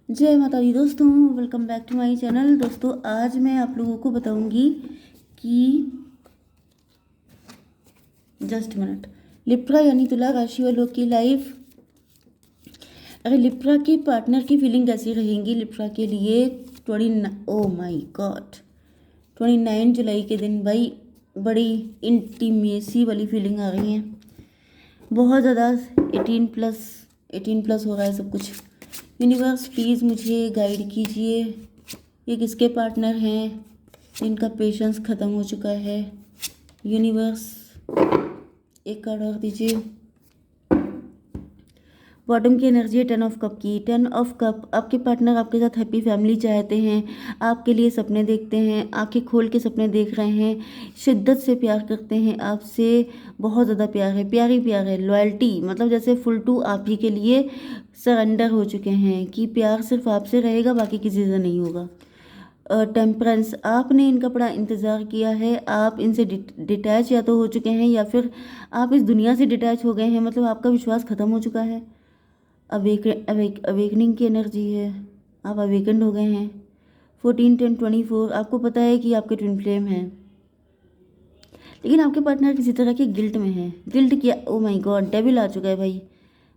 जय माता दी दोस्तों, welcome back to my channel. दोस्तों आज मैं आप लोगों को बताऊंगी कि जस्ट मिनट लिब्रा यानी तुला राशि वालों की लाइफ, अरे लिब्रा के पार्टनर की फीलिंग कैसी रहेंगी लिब्रा के लिए 29 जुलाई के दिन भाई बड़ी इंटीमेसी वाली फीलिंग आ रही है। बहुत ज़्यादा 18 प्लस हो रहा है सब कुछ। यूनिवर्स प्लीज़ मुझे गाइड कीजिए, ये किसके पार्टनर हैं जिनका पेशेंस ख़त्म हो चुका है। यूनिवर्स एक कार्ड और दीजिए। बॉटम की एनर्जी है 10 ऑफ कप की। 10 ऑफ कप, आपके पार्टनर आपके साथ हैप्पी फैमिली चाहते हैं, आपके लिए सपने देखते हैं, आंखें खोल के सपने देख रहे हैं, शिद्दत से प्यार करते हैं आपसे, बहुत ज़्यादा प्यार है, प्यार ही प्यार है। लॉयल्टी मतलब जैसे फुल टू आप ही के लिए सरेंडर हो चुके हैं कि प्यार सिर्फ आपसे रहेगा, बाकी किसी से नहीं होगा। टेम्परेंस, आपने इनका बड़ा इंतज़ार किया है, आप इनसे डिटैच या तो हो चुके हैं या फिर आप इस दुनिया से डिटैच हो गए हैं, मतलब आपका विश्वास ख़त्म हो चुका है। अवेकनिंग की एनर्जी है, आप अवेकन्ड हो गए हैं। 14 10 24, आपको पता है कि आपके ट्विन फ्लेम हैं, लेकिन आपके पार्टनर किसी तरह के गिल्ट में है। गिल्ट किया, ओ माय गॉड, डेविल आ चुका है भाई।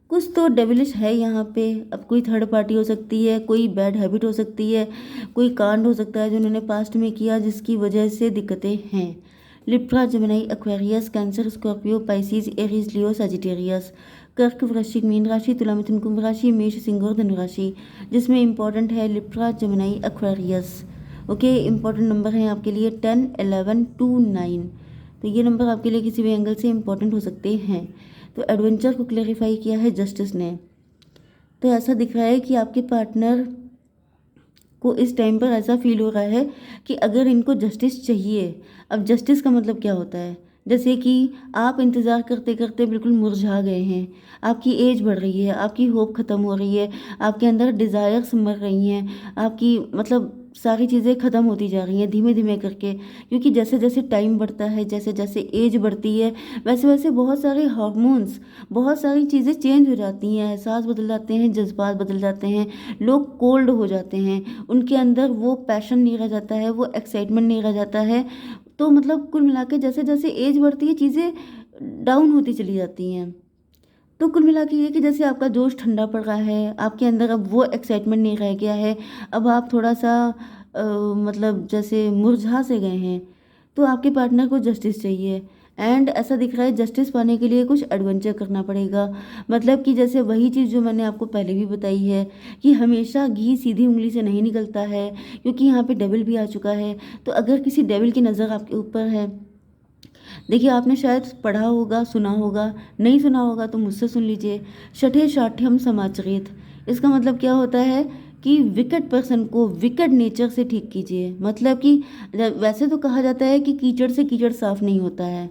कुछ तो डेविलिश है यहाँ पे। अब कोई थर्ड पार्टी हो सकती है, कोई बैड हैबिट हो सकती है, कोई कांड हो सकता है जो उन्होंने पास्ट में किया जिसकी वजह से दिक्कतें हैं। Libra, Gemini, Aquarius, Cancer, Scorpio, Pisces, Aries, Leo, Sagittarius, कर्क, वृश्चिक, मीन राशि, तुला, मिथुन, कुंभ राशि, मेष, सिंह और धनु राशि, जिसमें इंपॉर्टेंट है Libra, Gemini, Aquarius. Okay, important number हैं आपके लिए 10 11 2 9। तो ये नंबर आपके लिए किसी भी एंगल से इंपॉर्टेंट हो सकते हैं। तो एडवेंचर को क्लेरिफाई किया है जस्टिस ने। तो ऐसा दिख रहा है कि आपके पार्टनर को इस टाइम पर ऐसा फील हो रहा है कि अगर इनको जस्टिस चाहिए। अब जस्टिस का मतलब क्या होता है, जैसे कि आप इंतज़ार करते करते बिल्कुल मुरझा गए हैं, आपकी एज बढ़ रही है, आपकी होप ख़त्म हो रही है, आपके अंदर डिज़ायर्स मर रही हैं, आपकी मतलब सारी चीज़ें ख़त्म होती जा रही हैं धीमे धीमे करके। क्योंकि जैसे जैसे टाइम बढ़ता है, जैसे जैसे एज बढ़ती है, वैसे वैसे बहुत सारे हार्मोन्स, बहुत सारी चीज़ें चेंज हो जाती हैं, एहसास बदल जाते हैं, जज्बात बदल जाते हैं, लोग कोल्ड हो जाते हैं, उनके अंदर वो पैशन नहीं रह जाता है, वो एक्साइटमेंट नहीं रह जाता है। तो मतलब कुल मिला के जैसे जैसे एज बढ़ती है चीज़ें डाउन होती चली जाती हैं। तो कुल मिला के ये कि जैसे आपका जोश ठंडा पड़ रहा है, आपके अंदर अब वो एक्साइटमेंट नहीं रह गया है, अब आप थोड़ा सा मतलब जैसे मुरझा से गए हैं। तो आपके पार्टनर को जस्टिस चाहिए, एंड ऐसा दिख रहा है जस्टिस पाने के लिए कुछ एडवेंचर करना पड़ेगा। मतलब कि जैसे वही चीज़ जो मैंने आपको पहले भी बताई है कि हमेशा घी सीधी उंगली से नहीं निकलता है, क्योंकि यहाँ पे डेविल भी आ चुका है। तो अगर किसी डेविल की नज़र आपके ऊपर है, देखिए आपने शायद पढ़ा होगा, सुना होगा, नहीं सुना होगा तो मुझसे सुन लीजिए। शठे शाठ्यम समाचरित, इसका मतलब क्या होता है कि विकेट पर्सन को विकेट नेचर से ठीक कीजिए। मतलब कि वैसे तो कहा जाता है कि कीचड़ से कीचड़ साफ नहीं होता है,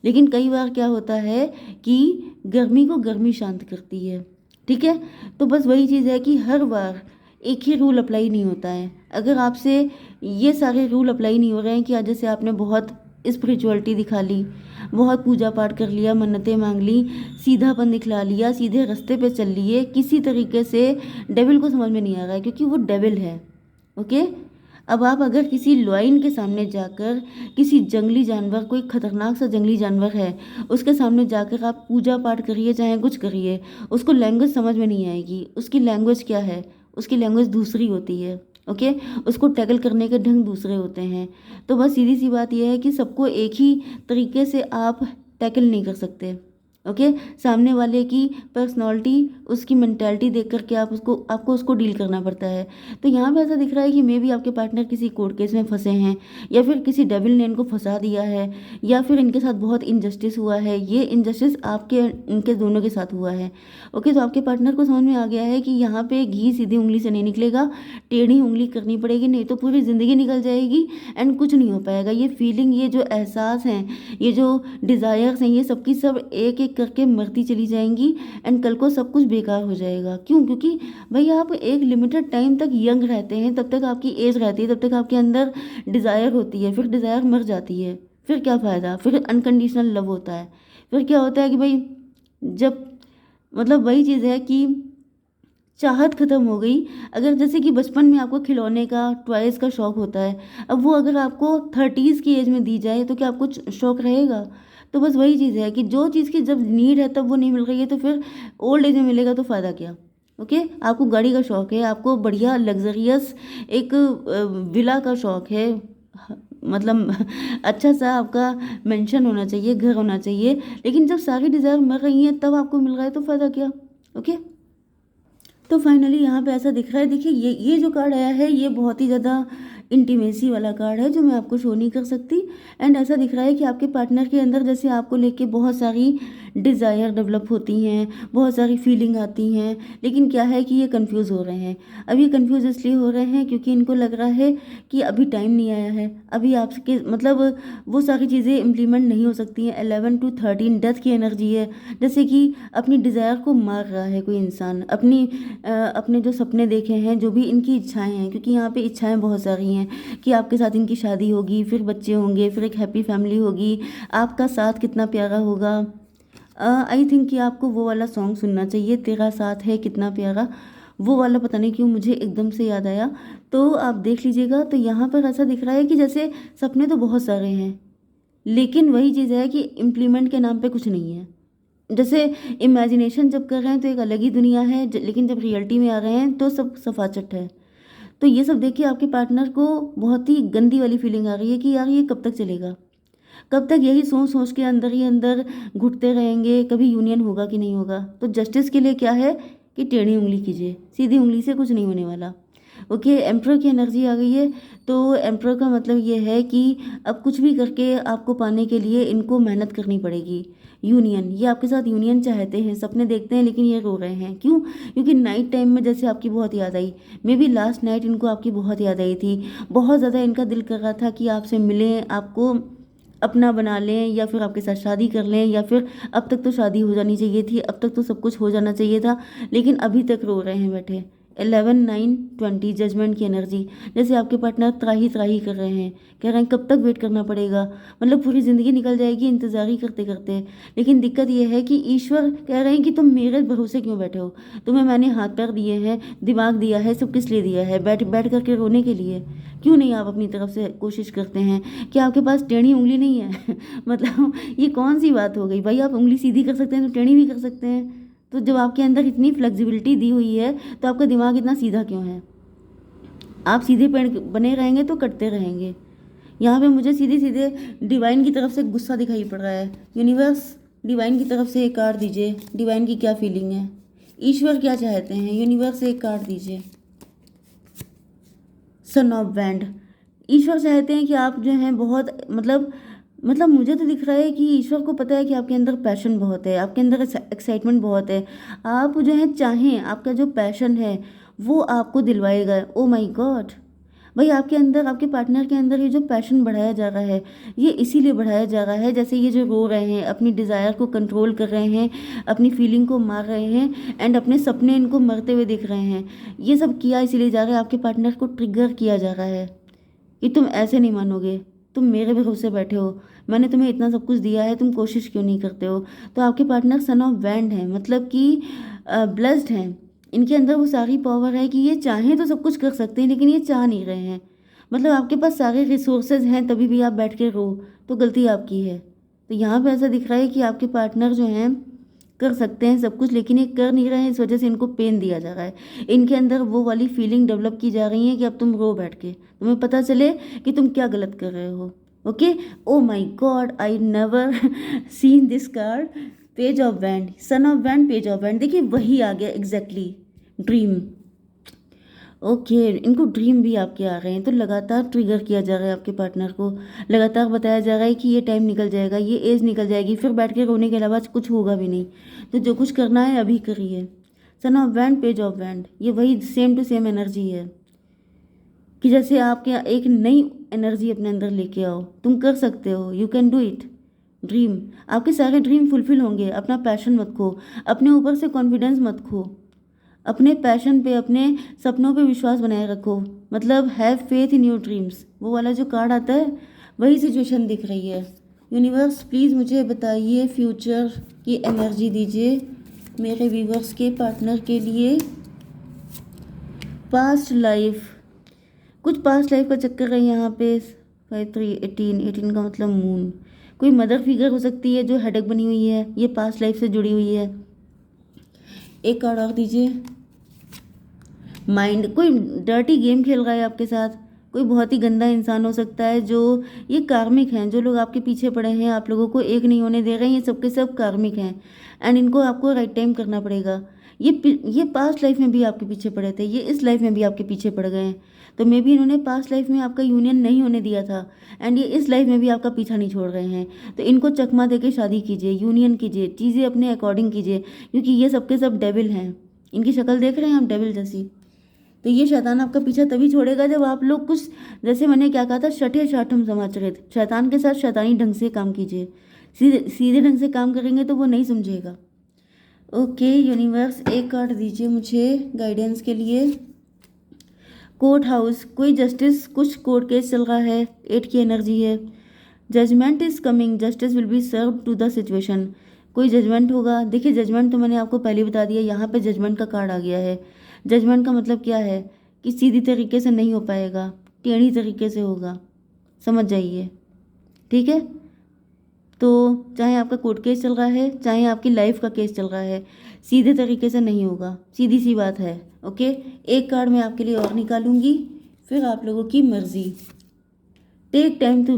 लेकिन कई बार क्या होता है कि गर्मी को गर्मी शांत करती है। ठीक है, तो बस वही चीज़ है कि हर बार एक ही रूल अप्लाई नहीं होता है। अगर आपसे ये सारे रूल अप्लाई नहीं हो रहे हैं कि आज जैसे आपने बहुत स्पिरिचुअलिटी दिखा ली, बहुत पूजा पाठ कर लिया, मन्नतें मांग ली, सीधापन दिखला लिया, सीधे रास्ते पे चल लिए, किसी तरीके से डेविल को समझ में नहीं आ रहा है क्योंकि वो डेविल है। ओके, अब आप अगर किसी लॉइन के सामने जाकर, किसी जंगली जानवर, कोई खतरनाक सा जंगली जानवर है, उसके सामने जाकर आप पूजा पाठ करिए, चाहे कुछ करिए, उसको लैंग्वेज समझ में नहीं आएगी। उसकी लैंग्वेज क्या है, उसकी लैंग्वेज दूसरी होती है। ओके, उसको टैकल करने के ढंग दूसरे होते हैं। तो बस सीधी सी बात यह है कि सबको एक ही तरीके से आप टैकल नहीं कर सकते। ओके, सामने वाले की पर्सनालिटी, उसकी मेंटालिटी देख करके आपको उसको डील करना पड़ता है। तो यहाँ पे ऐसा दिख रहा है कि मे भी आपके पार्टनर किसी कोर्ट केस में फंसे हैं, या फिर किसी डेविल ने इनको फंसा दिया है, या फिर इनके साथ बहुत इनजस्टिस हुआ है। ये इनजस्टिस आपके इनके दोनों के साथ हुआ है। ओके, तो आपके पार्टनर को समझ में आ गया है कि यहाँ पे घी सीधी उंगली से नहीं निकलेगा, टेढ़ी उंगली करनी पड़ेगी, नहीं तो पूरी ज़िंदगी निकल जाएगी एंड कुछ नहीं हो पाएगा। ये फीलिंग, ये जो एहसास हैं, ये जो डिज़ायर्स हैं, ये सबकी सब एक एक करके मरती चली जाएंगी एंड कल को सब कुछ बेकार हो जाएगा। क्यों? क्योंकि भाई आप एक लिमिटेड टाइम तक यंग रहते हैं, तब तक आपकी एज रहती है, तब तक आपके अंदर डिज़ायर होती है, फिर डिज़ायर मर जाती है, फिर क्या फ़ायदा, फिर अनकंडीशनल लव होता है। फिर क्या होता है कि भाई जब मतलब वही चीज़ है कि चाहत ख़त्म हो गई। अगर जैसे कि बचपन में आपको खिलौने का, टॉयज़ का शौक़ होता है, अब वो अगर आपको 30s की एज में दी जाए तो क्या आपको शौक़ रहेगा? तो बस वही चीज़ है कि जो चीज़ की जब नीड है तब वो नहीं मिल रही है, तो फिर ओल्ड एज में मिलेगा तो फ़ायदा क्या? ओके, आपको गाड़ी का शौक़ है, आपको बढ़िया लग्ज़रियस एक विला का शौक़ है, मतलब अच्छा सा आपका मेंशन होना चाहिए, घर होना चाहिए, लेकिन जब सारी डिज़ायर मर रही हैं तब आपको मिल रहा है तो फ़ायदा क्या? ओके, तो फाइनली यहाँ पे ऐसा दिख रहा है। देखिए ये जो कार्ड आया है ये बहुत ही ज़्यादा इंटीमेसी वाला कार्ड है जो मैं आपको शो नहीं कर सकती। एंड ऐसा दिख रहा है कि आपके पार्टनर के अंदर जैसे आपको लेके बहुत सारी डिज़ायर डेवलप होती हैं, बहुत सारी फीलिंग आती हैं, लेकिन क्या है कि ये कंफ्यूज हो रहे हैं। अब ये कंफ्यूज इसलिए हो रहे हैं क्योंकि इनको लग रहा है कि अभी टाइम नहीं आया है, अभी आपके मतलब वो सारी चीज़ें इम्प्लीमेंट नहीं हो सकती हैं। 11 to 13 डेथ की एनर्जी है, जैसे कि अपनी डिज़ायर को मार रहा है कोई इंसान, अपने जो सपने देखे हैं, जो भी इनकी इच्छाएं हैं, क्योंकि यहाँ पे इच्छाएं बहुत सारी हैं कि आपके साथ इनकी शादी होगी, फिर बच्चे होंगे, फिर एक हैप्पी फैमिली होगी, आपका साथ कितना प्यारा होगा। आई थिंक कि आपको वो वाला सॉन्ग सुनना चाहिए, तेरा साथ है कितना प्यारा, वो वाला पता नहीं क्यों मुझे एकदम से याद आया, तो आप देख लीजिएगा। तो यहाँ पर ऐसा दिख रहा है कि जैसे सपने तो बहुत सारे हैं, लेकिन वही चीज़ है कि इम्प्लीमेंट के नाम पे कुछ नहीं है। जैसे इमेजिनेशन जब कर रहे हैं तो एक अलग ही दुनिया है, लेकिन जब रियलिटी में आ रहे हैं तो सब सफाचट है। तो ये सब देख के आपके पार्टनर को बहुत ही गंदी वाली फीलिंग आ रही है कि यार ये कब तक चलेगा, कब तक यही सोच सोच के अंदर ही अंदर घुटते रहेंगे, कभी यूनियन होगा कि नहीं होगा। तो जस्टिस के लिए क्या है कि टेढ़ी उंगली कीजिए, सीधी उंगली से कुछ नहीं होने वाला। ओके, एम्परर की एनर्जी आ गई है, तो एम्परर का मतलब ये है कि अब कुछ भी करके आपको पाने के लिए इनको मेहनत करनी पड़ेगी। यूनियन, ये आपके साथ यूनियन चाहते हैं, सपने देखते हैं, लेकिन ये रो रहे हैं क्यों? क्योंकि नाइट टाइम में जैसे आपकी बहुत याद आई, मे बी लास्ट नाइट इनको आपकी बहुत याद आई थी, बहुत ज़्यादा इनका दिल कर रहा था कि आपसे मिलें, आपको अपना बना लें, या फिर आपके साथ शादी कर लें, या फिर अब तक तो शादी हो जानी चाहिए थी, अब तक तो सब कुछ हो जाना चाहिए था, लेकिन अभी तक रो रहे हैं बैठे। 11, 9, 20 जजमेंट की एनर्जी, जैसे आपके पार्टनर त्राही त्राही कर रहे हैं, कह रहे हैं कब तक वेट करना पड़ेगा, मतलब पूरी ज़िंदगी निकल जाएगी इंतज़ार ही करते करते। लेकिन दिक्कत यह है कि ईश्वर कह रहे हैं कि तुम मेरे भरोसे क्यों बैठे हो, तुम्हें मैंने हाथ पैर दिए हैं, दिमाग दिया है, सब किस लिए दिया है? बैठ बैठ करके रोने के लिए? क्यों नहीं आप अपनी तरफ से कोशिश करते हैं? क्या आपके पास टेढ़ी उंगली नहीं है? मतलब ये कौन सी बात हो गई भाई, आप उंगली सीधी कर सकते हैं तो टेढ़ी भी कर सकते हैं। तो जब आपके अंदर इतनी फ्लेक्सिबिलिटी दी हुई है तो आपका दिमाग इतना सीधा क्यों है? आप सीधे पेड़ बने रहेंगे तो कटते रहेंगे। यहाँ पे मुझे सीधे सीधे डिवाइन की तरफ से गुस्सा दिखाई पड़ रहा है। यूनिवर्स, डिवाइन की तरफ से एक कार्ड दीजिए, डिवाइन की क्या फीलिंग है, ईश्वर क्या चाहते हैं, यूनिवर्स से एक कार्ड दीजिए। सन ऑफ बैंड, ईश्वर चाहते हैं कि आप जो हैं बहुत मतलब मुझे तो दिख रहा है कि ईश्वर को पता है कि आपके अंदर पैशन बहुत है, आपके अंदर एक्साइटमेंट बहुत है, आप जो है चाहें, आपका जो पैशन है वो आपको दिलवाएगा। ओ माय गॉड, भाई आपके अंदर, आपके पार्टनर के अंदर ये जो पैशन बढ़ाया जा रहा है, ये इसीलिए बढ़ाया जा रहा है, जैसे ये जो रो रहे हैं, अपनी डिज़ायर को कंट्रोल कर रहे हैं, अपनी फीलिंग को मार रहे हैं, एंड अपने सपने इनको मरते हुए दिख रहे हैं, ये सब किया इसीलिए जा रहा है, आपके पार्टनर को ट्रिगर किया जा रहा है कि तुम ऐसे नहीं मानोगे, तुम मेरे भरोसे बैठे हो, मैंने तुम्हें इतना सब कुछ दिया है, तुम कोशिश क्यों नहीं करते हो। तो आपके पार्टनर सन ऑफ बैंड हैं, मतलब कि ब्लेस्ड हैं, इनके अंदर वो सारी पावर है कि ये चाहें तो सब कुछ कर सकते हैं, लेकिन ये चाह नहीं रहे हैं। मतलब आपके पास सारे रिसोर्सेज हैं, तभी भी आप बैठ के रो, तो गलती आपकी है। तो यहाँ पे ऐसा दिख रहा है कि आपके पार्टनर जो हैं कर सकते हैं सब कुछ, लेकिन ये कर नहीं रहे हैं, इस वजह से इनको पेन दिया जा रहा है। इनके अंदर वो वाली फीलिंग डेवलप की जा रही है कि अब तुम रो बैठ के, तुम्हें पता चले कि तुम क्या गलत कर रहे हो। Okay, oh my God, I never seen this card, page of band, son of band, page of band, देखिए वही आ गया एग्जैक्टली, ड्रीम। ओके, इनको ड्रीम भी आपके आ रहे हैं, तो लगातार ट्रिगर किया जा रहा है आपके पार्टनर को, लगातार बताया जा रहा है कि ये टाइम निकल जाएगा, ये एज निकल जाएगी, फिर बैठ के रोने के अलावा कुछ होगा भी नहीं, तो जो कुछ करना है अभी करिए। Son of band, page of band, ये वही सेम टू सेम एनर्जी है कि जैसे आपके एक नई एनर्जी अपने अंदर लेके आओ, तुम कर सकते हो, you can do it. Dream, आपके सारे ड्रीम फुलफिल होंगे, अपना पैशन मत खो, अपने ऊपर से कॉन्फिडेंस मत खो, अपने पैशन पे, अपने सपनों पे विश्वास बनाए रखो, मतलब have faith in your dreams, वो वाला जो कार्ड आता है वही सिचुएशन दिख रही है। यूनिवर्स प्लीज़ मुझे बताइए, फ्यूचर की एनर्जी दीजिए मेरे व्यूवर्स के पार्टनर के लिए, पास्ट लाइफ, कुछ पास्ट लाइफ का चक्कर है यहाँ पे। 5 3 18, 18 का मतलब मून, कोई मदर फिगर हो सकती है जो हेडेक बनी हुई है, ये पास्ट लाइफ से जुड़ी हुई है। एक कार्ड और दीजिए। माइंड, कोई डर्टी गेम खेल रहा है आपके साथ, कोई बहुत ही गंदा इंसान हो सकता है जो, ये कार्मिक हैं, जो लोग आपके पीछे पड़े हैं, आप लोगों को एक नहीं होने दे रहे हैं, ये सबके सब कार्मिक हैं एंड इनको आपको राइट टाइम करना पड़ेगा। ये पास्ट लाइफ में भी आपके पीछे पड़े थे, ये इस लाइफ में भी आपके पीछे पड़ गए हैं, तो मे बी इन्होंने पास्ट लाइफ में आपका यूनियन नहीं होने दिया था एंड ये इस लाइफ में भी आपका पीछा नहीं छोड़ रहे हैं। तो इनको चकमा दे के शादी कीजिए, यूनियन कीजिए, चीज़ें अपने अकॉर्डिंग कीजिए, क्योंकि ये सबके सब डेविल हैं। इनकी शक्ल देख रहे हैं आप, डेविल जैसी। तो ये शैतान आपका पीछा तभी छोड़ेगा जब आप लोग कुछ, जैसे मैंने क्या कहा था, शठे शाठम समाचरित, शैतान के साथ शैतानी ढंग से काम कीजिए। सीधे सीधे ढंग से काम करेंगे तो वो नहीं समझेगा। ओके यूनिवर्स, एक कार्ड दीजिए मुझे गाइडेंस के लिए। कोर्ट हाउस, कोई जस्टिस, कुछ कोर्ट केस चल रहा है, 8 की एनर्जी है। Judgement is coming, justice will be serve to the situation, कोई जजमेंट होगा। देखिए जजमेंट तो मैंने आपको पहले बता दिया, यहाँ पे जजमेंट का कार्ड आ गया है। जजमेंट का मतलब क्या है कि सीधी तरीके से नहीं हो पाएगा, टेढ़ी तरीके से होगा, समझ जाइए, ठीक है। तो चाहे आपका कोर्ट केस चल रहा है, चाहे आपकी लाइफ का केस चल रहा है, सीधे तरीके से नहीं होगा, सीधी सी बात है। ओके, एक कार्ड मैं आपके लिए और निकालूंगी, फिर आप लोगों की मर्जी। Take time to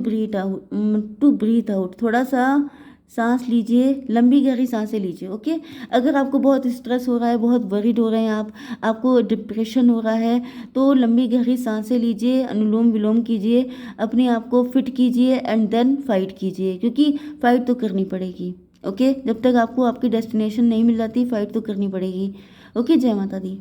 breathe out, थोड़ा सा सांस लीजिए, लंबी गहरी सांसें लीजिए। ओके, अगर आपको बहुत स्ट्रेस हो रहा है, बहुत वरीड हो रहे हैं आप, आपको डिप्रेशन हो रहा है, तो लंबी गहरी सांसें लीजिए, अनुलोम विलोम कीजिए, अपने आप को फिट कीजिए एंड देन फाइट कीजिए, क्योंकि फाइट तो करनी पड़ेगी। ओके, जब तक आपको आपकी डेस्टिनेशन नहीं मिल जाती, फाइट तो करनी पड़ेगी। ओके, जय माता दी।